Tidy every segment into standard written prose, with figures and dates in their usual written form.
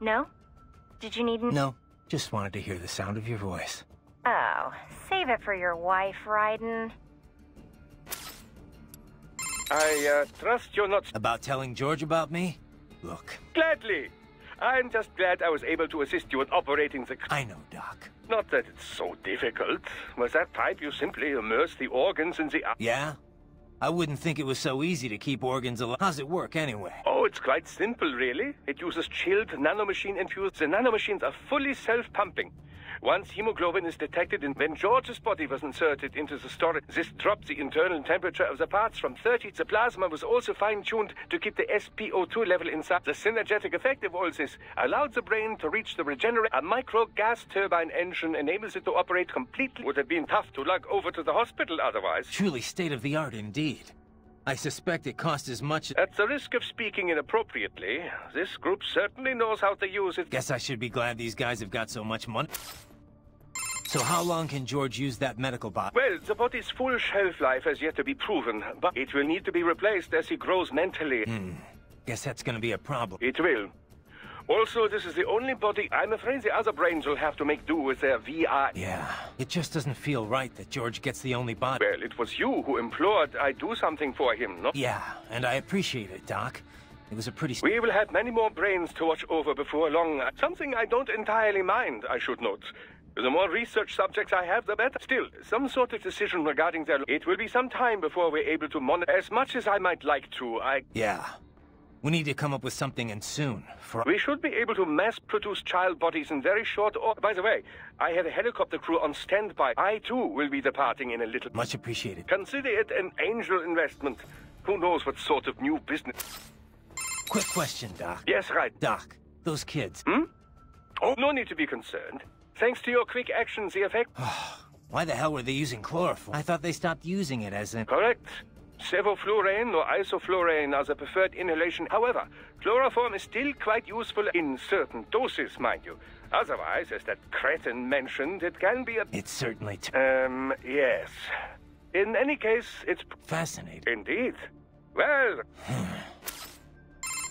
No? Did you need No, just wanted to hear the sound of your voice. Oh, save it for your wife, Raiden. I trust you're not... About telling George about me? Look. Gladly. I'm just glad I was able to assist you in operating the... I know, Doc. Not that it's so difficult. Was that type you simply immerse the organs in the... Yeah? I wouldn't think it was so easy to keep organs alive. How's it work, anyway? Oh, it's quite simple, really. It uses chilled nanomachine infused. The nanomachines are fully self-pumping. Once hemoglobin is detected and when George's body was inserted into the storage, this dropped the internal temperature of the parts from 30. The plasma was also fine-tuned to keep the SpO2 level inside. The synergetic effect of all this allowed the brain to reach the regenerate. A micro-gas turbine engine enables it to operate completely. Would have been tough to lug over to the hospital otherwise. Truly state-of-the-art indeed. I suspect it cost as much... At the risk of speaking inappropriately, this group certainly knows how to use it. Guess I should be glad these guys have got so much money. So how long can George use that medical bot? Well, the body's full shelf life has yet to be proven, but it will need to be replaced as he grows mentally. Guess that's gonna be a problem. It will. Also, this is the only body... I'm afraid the other brains will have to make do with their VR... Yeah, it just doesn't feel right that George gets the only bot. Well, it was you who implored I do something for him, no? Yeah, and I appreciate it, Doc. It was a pretty... We will have many more brains to watch over before long. Something I don't entirely mind, I should note. The more research subjects I have, the better. Still, some sort of decision regarding their... It will be some time before we're able to monitor... As much as I might like to, Yeah. We need to come up with something, and soon. We should be able to mass-produce child bodies in very short order. By the way, I have a helicopter crew on standby. I, too, will be departing in a little... Much appreciated. Consider it an angel investment. Who knows what sort of new business... Quick question, Doc. Yes, right. Doc, those kids... Oh, no need to be concerned. Thanks to your quick actions, the effect... Why the hell were they using chloroform? I thought they stopped using it as a... Correct. Sevoflurane or isoflurane are the preferred inhalation. However, chloroform is still quite useful in certain doses, mind you. Otherwise, as that cretin mentioned, it can be a... It's certainly... Yes. In any case, it's... Fascinating. Indeed. Well...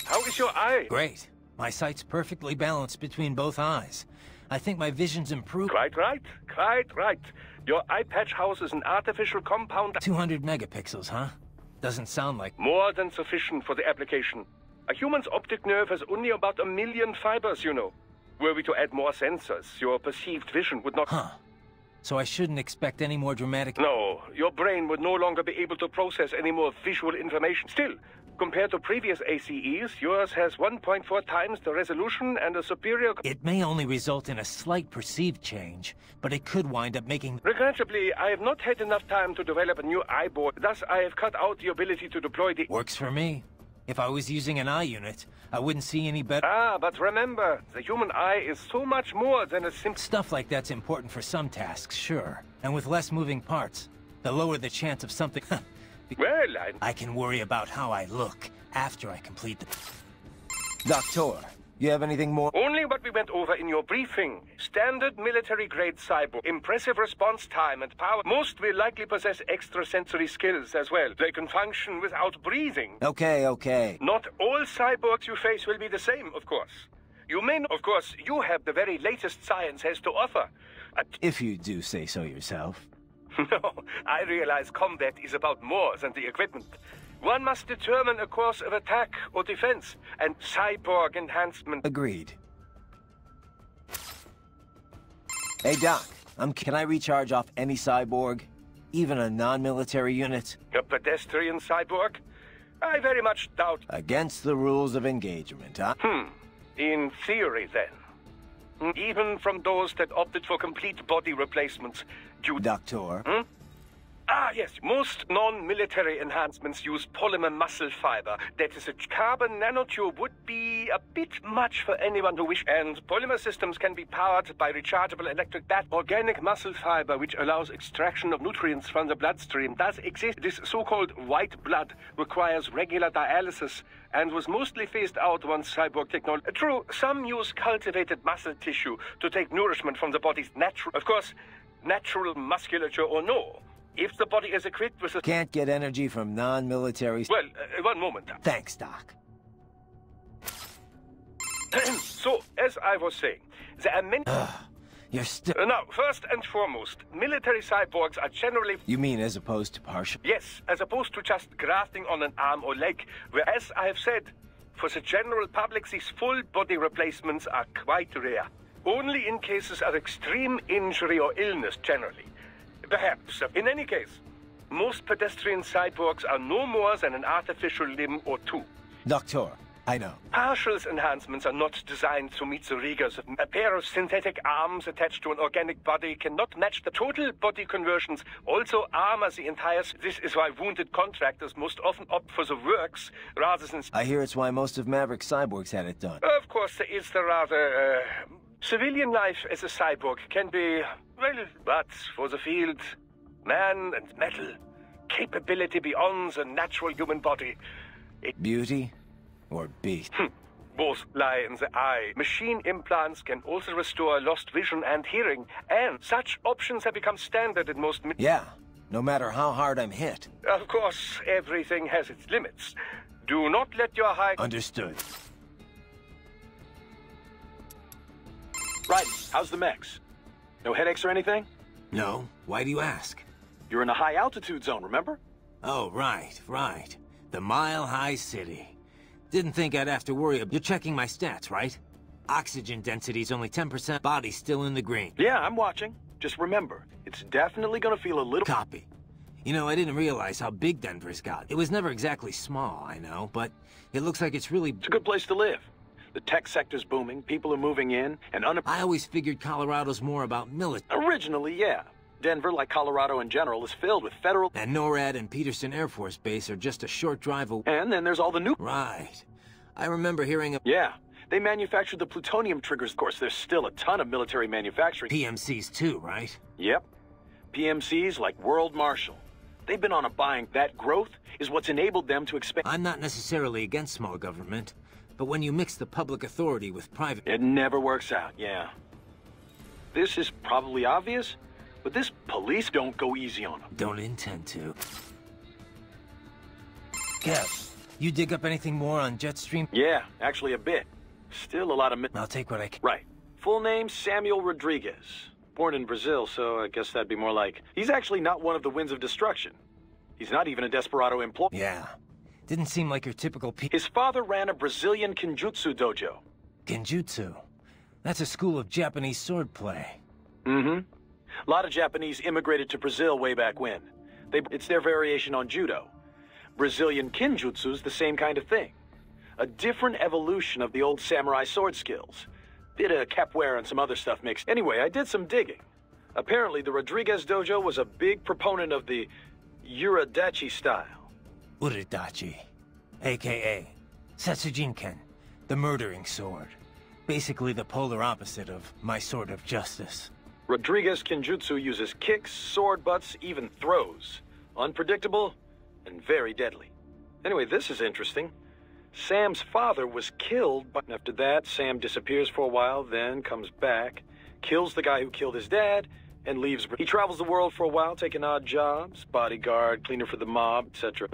How is your eye? Great. My sight's perfectly balanced between both eyes. I think my vision's improved. Quite right. Quite right. Your eye patch houses an artificial compound... 200 megapixels, huh? Doesn't sound like... More than sufficient for the application. A human's optic nerve has only about 1 million fibers, you know. Were we to add more sensors, your perceived vision would not... Huh. So I shouldn't expect any more dramatic... No, your brain would no longer be able to process any more visual information. Still, compared to previous ACEs, yours has 1.4 times the resolution and a superior... It may only result in a slight perceived change, but it could wind up making... Regrettably, I have not had enough time to develop a new eye board. Thus, I have cut out the ability to deploy the... Works for me. If I was using an eye unit, I wouldn't see any better... Ah, but remember, the human eye is so much more than a simple... Stuff like that's important for some tasks, sure. And with less moving parts, the lower the chance of something... Well, I can worry about how I look after I complete the... Doctor, you have anything more? Only what we went over in your briefing. Standard military-grade cyborg. Impressive response time and power. Most will likely possess extrasensory skills as well. They can function without breathing. Okay. Not all cyborgs you face will be the same, of course. You may know, of course, you have the very latest science has to offer. If you do say so yourself. No, I realize combat is about more than the equipment. One must determine a course of attack or defense, and cyborg enhancement... Agreed. Hey, Doc, can I recharge off any cyborg? Even a non-military unit? A pedestrian cyborg? I very much doubt... Against the rules of engagement, huh? In theory, then. Even from those that opted for complete body replacements due... Doctor? Ah, yes. Most non-military enhancements use polymer muscle fiber. That is, a carbon nanotube would be a bit much for anyone who wishes. And polymer systems can be powered by rechargeable electric bat. Organic muscle fiber, which allows extraction of nutrients from the bloodstream, does exist. This so-called white blood requires regular dialysis and was mostly phased out once cyborg technology... True, some use cultivated muscle tissue to take nourishment from the body's natural... Of course, natural musculature or no. If the body is equipped with a... Can't get energy from non-military... Well, one moment. Thanks, Doc. So, as I was saying, there are many... You're still... Now, first and foremost, military cyborgs are generally... You mean as opposed to partial? Yes, as opposed to just grafting on an arm or leg, where, as I have said, for the general public, these full body replacements are quite rare. Only in cases of extreme injury or illness, generally. Perhaps. In any case, most pedestrian cyborgs are no more than an artificial limb or two. Doctor, I know. Partial enhancements are not designed to meet the rigors of a pair of synthetic arms attached to an organic body cannot match the total body conversions, also armor the entire... This is why wounded contractors most often opt for the works rather than... I hear it's why most of Maverick cyborgs had it done. Of course, there is the rather... Civilian life as a cyborg can be, well, but for the field, man and metal, capability beyond the natural human body. Beauty or beast? Both lie in the eye. Machine implants can also restore lost vision and hearing, and such options have become standard in most... Yeah, no matter how hard I'm hit. Of course, everything has its limits. Do not let your high... Understood. Right, how's the mechs? No headaches or anything? No, why do you ask? You're in a high altitude zone, remember? Oh, right. The Mile High City. Didn't think I'd have to worry about... You're checking my stats, right? Oxygen density's only 10%, body's still in the green. Yeah, I'm watching. Just remember, it's definitely gonna feel a little... Copy. You know, I didn't realize how big Denver's got. It was never exactly small, I know, but it looks like it's really... It's a good place to live. The tech sector's booming, people are moving in, and I always figured Colorado's more about military. Originally, yeah. Denver, like Colorado in general, is filled with federal... And NORAD and Peterson Air Force Base are just a short drive away. And then there's all the new... Right. I remember hearing of... Yeah. They manufactured the plutonium triggers. Of course, there's still a ton of military manufacturing. PMCs too, right? Yep. PMCs like World Marshal. They've been on a buying. That growth is what's enabled them to expand... I'm not necessarily against small government, but when you mix the public authority with private... It never works out, yeah. This is probably obvious, but this police don't go easy on them. Don't intend to. Kev, you dig up anything more on Jetstream? Yeah, actually a bit. Still a lot of... I'll take what I can. Right. Full name, Samuel Rodriguez. Born in Brazil, so I guess that'd be more like... He's actually not one of the Winds of Destruction. He's not even a Desperado employee. Yeah. Didn't seem like your typical His father ran a Brazilian Kenjutsu dojo. Kenjutsu? That's a school of Japanese swordplay. Mm-hmm. A lot of Japanese immigrated to Brazil way back when. It's their variation on judo. Brazilian Kenjutsu's the same kind of thing. A different evolution of the old samurai sword skills. Bit of capoeira and some other stuff mixed. Anyway, I did some digging. Apparently, the Rodriguez dojo was a big proponent of the Uridachi style. Uridachi, a.k.a. Setsujinken, the murdering sword. Basically the polar opposite of my sword of justice. Rodriguez Kenjutsu uses kicks, sword butts, even throws. Unpredictable and very deadly. Anyway, this is interesting. Sam's father was killed, but after that, Sam disappears for a while, then comes back, kills the guy who killed his dad, and leaves. He travels the world for a while, taking odd jobs, bodyguard, cleaner for the mob, etc.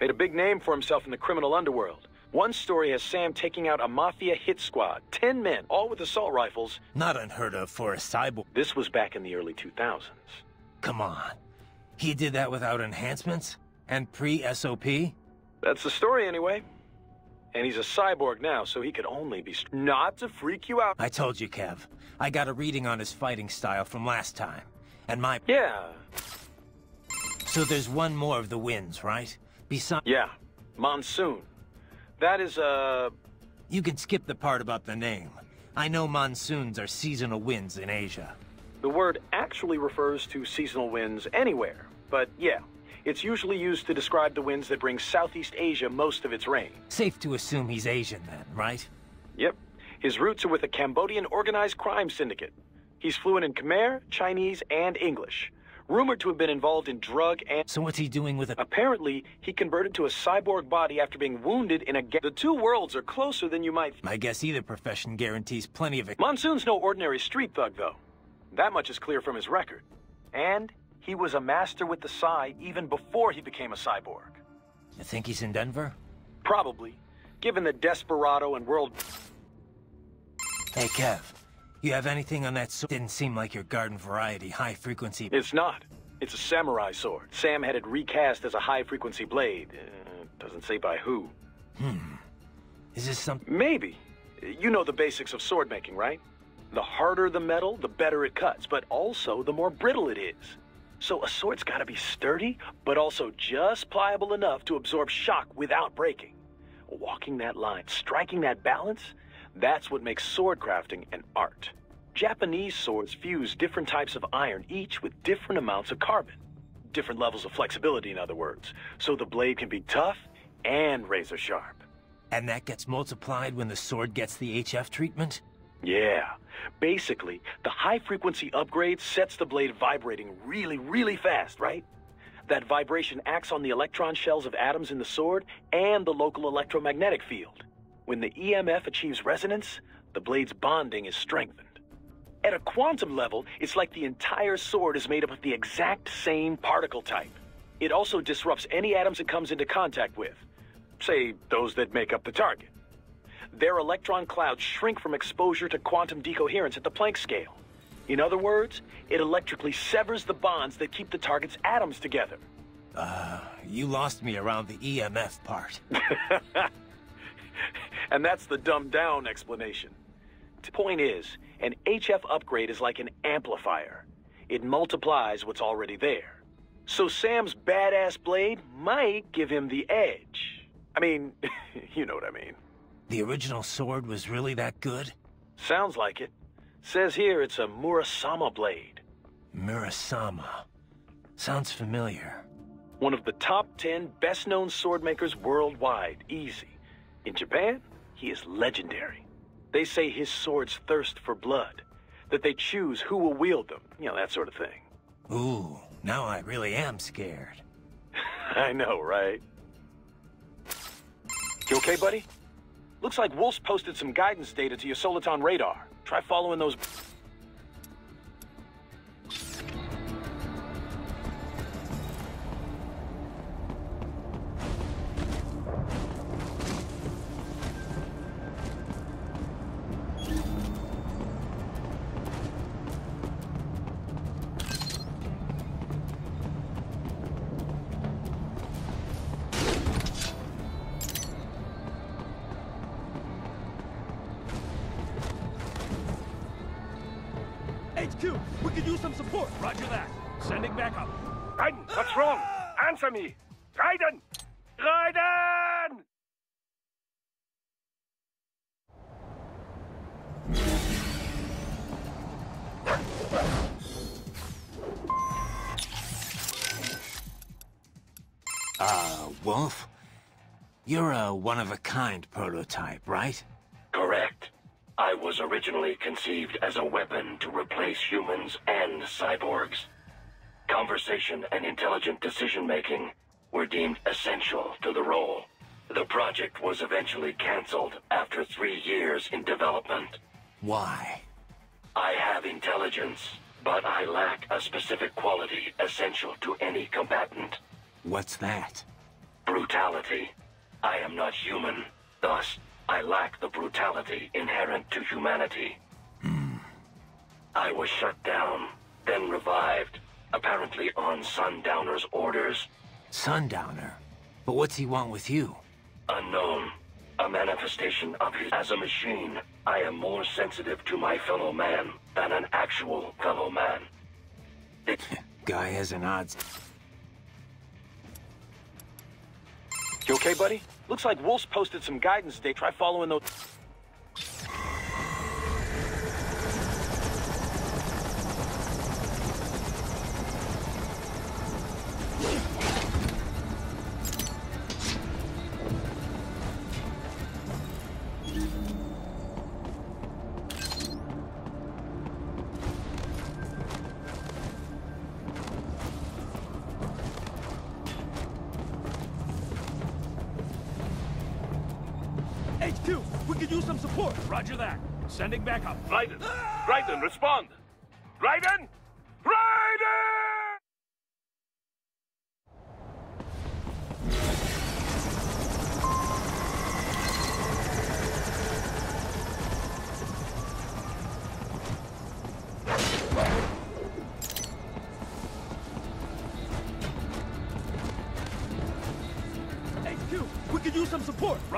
Made a big name for himself in the criminal underworld. One story has Sam taking out a mafia hit squad, 10 men, all with assault rifles. Not unheard of for a cyborg. This was back in the early 2000s. Come on. He did that without enhancements? And pre-SOP? That's the story anyway. And he's a cyborg now, so he could only be... Not to freak you out. I told you, Kev. I got a reading on his fighting style from last time. And my... Yeah. So there's one more of the winds, right? Besides... Yeah. Monsoon. That is, You can skip the part about the name. I know monsoons are seasonal winds in Asia. The word actually refers to seasonal winds anywhere. But yeah, it's usually used to describe the winds that bring Southeast Asia most of its rain. Safe to assume he's Asian then, right? Yep. His roots are with a Cambodian organized crime syndicate. He's fluent in Khmer, Chinese, and English. Rumored to have been involved in drug and... So what's he doing with it? Apparently, he converted to a cyborg body after being wounded in a... The two worlds are closer than you might... I guess either profession guarantees plenty of... Monsoon's no ordinary street thug, though. That much is clear from his record. And he was a master with the Psy even before he became a cyborg. You think he's in Denver? Probably, given the Desperado and World... Hey, Kev. You have anything on that sword? Didn't seem like your garden variety, high-frequency... It's not. It's a samurai sword. Sam had it recast as a high-frequency blade. Doesn't say by who. Is this something... Maybe. You know the basics of sword making, right? The harder the metal, the better it cuts, but also the more brittle it is. So a sword's gotta be sturdy, but also just pliable enough to absorb shock without breaking. Walking that line, striking that balance, that's what makes sword crafting an art. Japanese swords fuse different types of iron, each with different amounts of carbon. Different levels of flexibility, in other words. So the blade can be tough and razor sharp. And that gets multiplied when the sword gets the HF treatment? Yeah. Basically, the high-frequency upgrade sets the blade vibrating really, really fast, right? That vibration acts on the electron shells of atoms in the sword and the local electromagnetic field. When the EMF achieves resonance, the blade's bonding is strengthened. At a quantum level, it's like the entire sword is made up of the exact same particle type. It also disrupts any atoms it comes into contact with. Say, those that make up the target. Their electron clouds shrink from exposure to quantum decoherence at the Planck scale. In other words, it electrically severs the bonds that keep the target's atoms together. You lost me around the EMF part. And that's the dumbed-down explanation. The point is, an HF upgrade is like an amplifier. It multiplies what's already there. So Sam's badass blade might give him the edge. I mean, you know what I mean. The original sword was really that good? Sounds like it. Says here it's a Murasama blade. Murasama. Sounds familiar. One of the top 10 best-known sword makers worldwide, easy. In Japan, he is legendary. They say his swords thirst for blood, that they choose who will wield them, you know, that sort of thing. Ooh, now I really am scared. I know, right? You okay, buddy? Looks like Wolf's posted some guidance data to your Soliton radar. Try following those... HQ, we could use some support. Roger that. Sending backup. Raiden, what's wrong? Answer me! Raiden! Raiden! Wolf? You're a one-of-a-kind prototype, right? Correct. I was originally conceived as a weapon to replace humans and cyborgs. Conversation and intelligent decision-making were deemed essential to the role. The project was eventually canceled after 3 years in development. Why? I have intelligence, but I lack a specific quality essential to any combatant. What's that? Brutality. I am not human. Thus, I lack the brutality inherent to humanity. I was shut down, then revived, apparently on Sundowner's orders. Sundowner? But what's he want with you? Unknown. A manifestation of his... As a machine, I am more sensitive to my fellow man than an actual fellow man. Guy has an odds. You okay, buddy? Looks like Wolf's posted some guidance data. Try following those... HQ, we could use some support. Roger that. Sending backup. Raiden! Raiden, respond! Raiden! Raiden!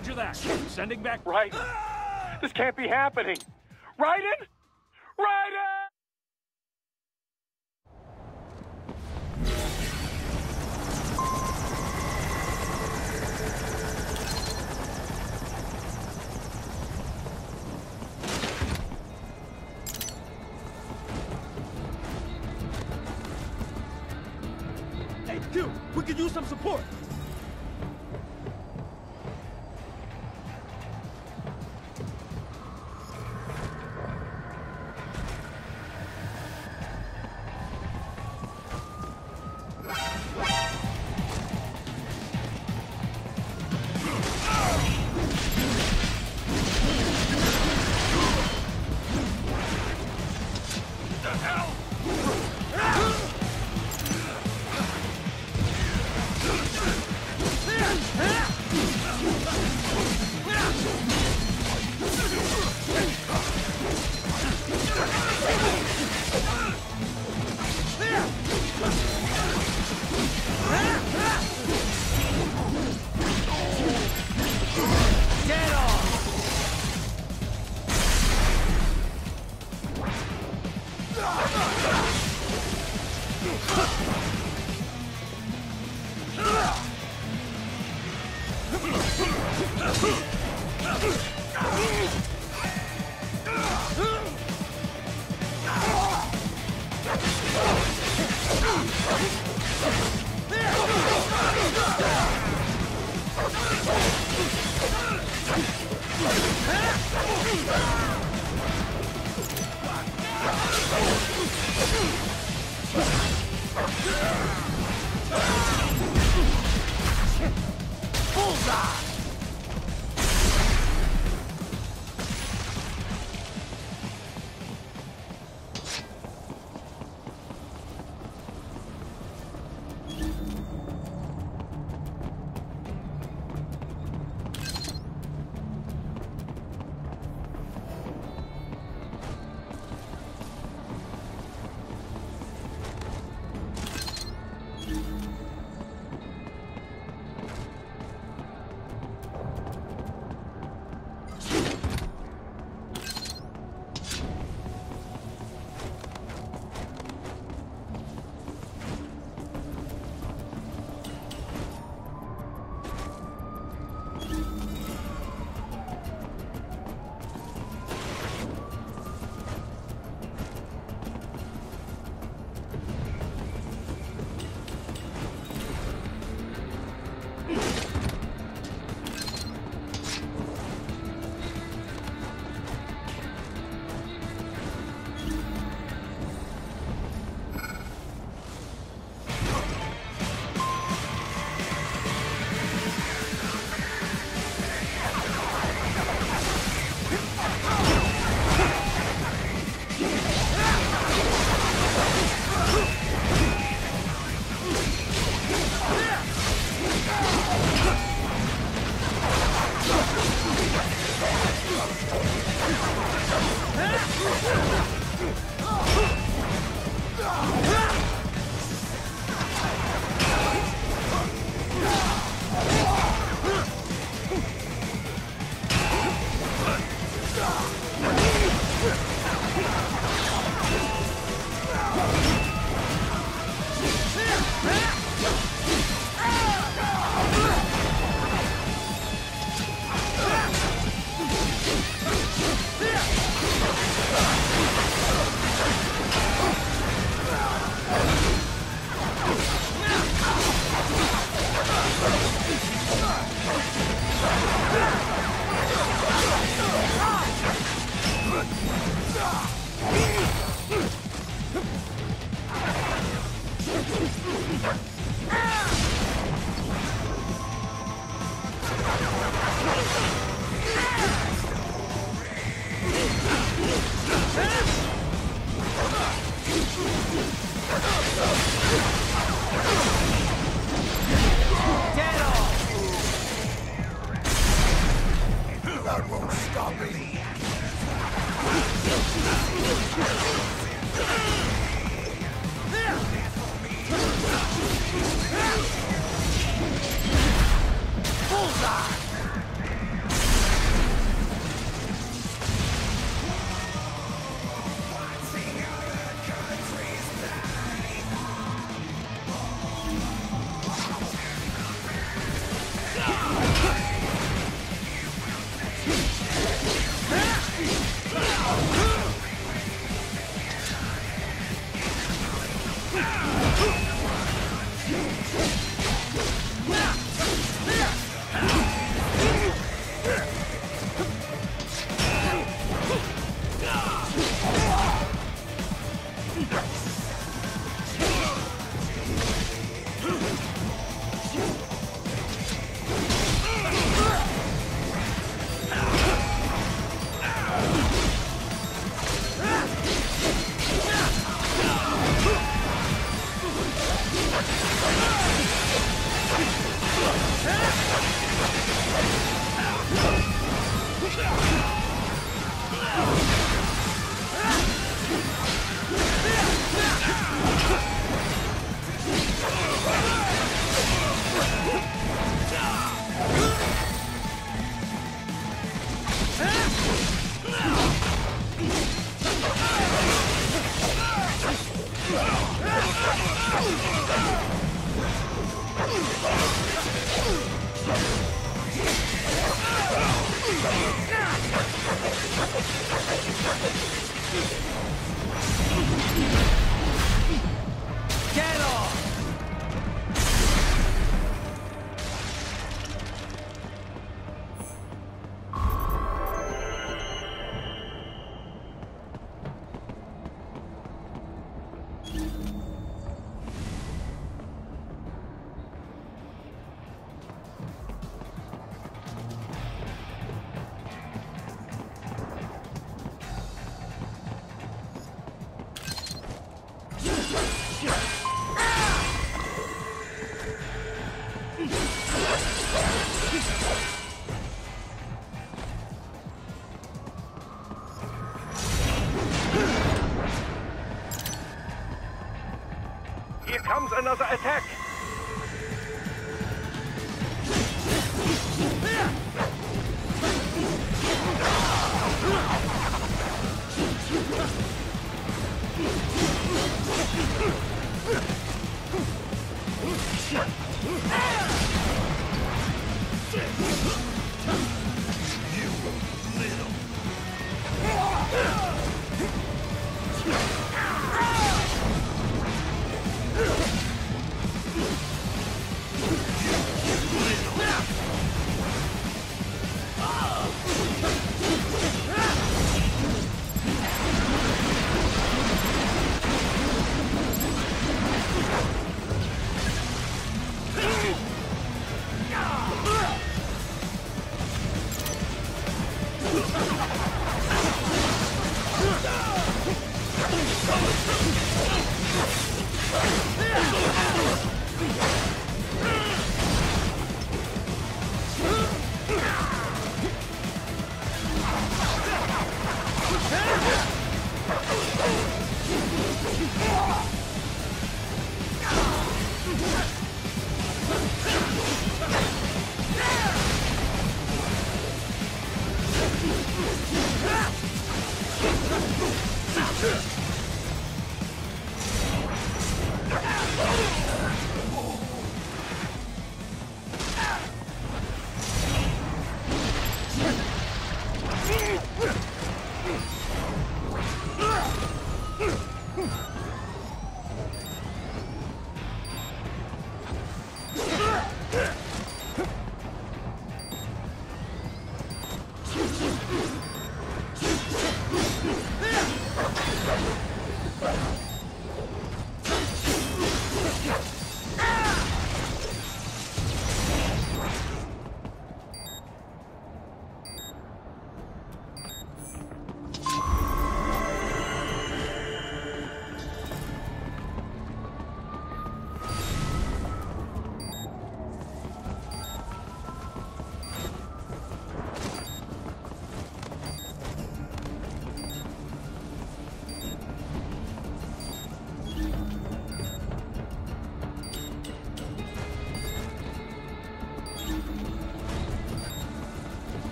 Roger that. Sending back... Right. This can't be happening. Raiden? Raiden! HQ, we could use some support. Get off! Here comes another attack.